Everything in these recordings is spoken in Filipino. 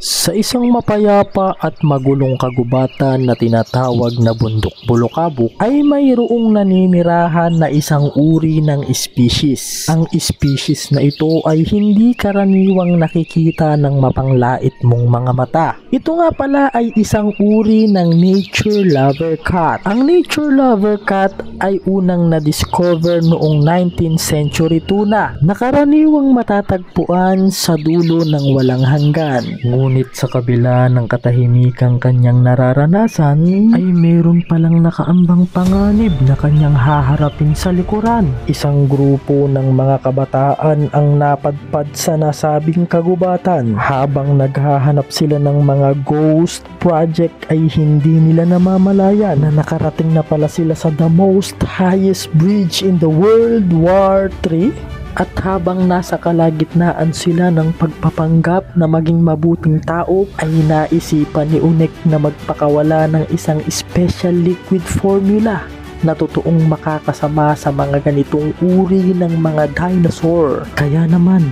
Sa isang mapayapa at magulong kagubatan na tinatawag na bundok Bulukabok ay mayroong naninirahan na isang uri ng species. Ang species na ito ay hindi karaniwang nakikita ng mapanglait mong mga mata. Ito nga pala ay isang uri ng nature lover cat. Ang nature lover cat ay unang na-discover noong 19th century tuna. Nakaraniwang matatagpuan sa dulo ng walang hanggan. Ngunit sa kabila ng katahimikang kanyang nararanasan ay meron palang nakaambang panganib na kanyang haharapin sa likuran. Isang grupo ng mga kabataan ang napadpad sa nasabing kagubatan. Habang naghahanap sila ng mga ghost project ay hindi nila namamalayan na nakarating na pala sila sa the most highest bridge in the World War III. At habang nasa kalagitnaan sila ng pagpapanggap na maging mabuting tao ay naisipan ni Unek na magpakawala ng isang special liquid formula na totoong makakasama sa mga ganitong uri ng mga dinosaur. Kaya naman,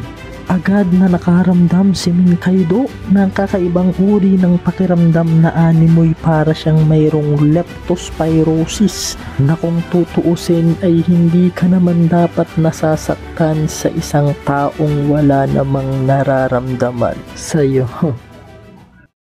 agad na nakaramdam si Minkaido ng kakaibang uri ng pakiramdam na animoy para siyang mayroong leptospirosis na kung tutuusin ay hindi ka naman dapat nasasaktan sa isang taong wala namang nararamdaman sa'yo.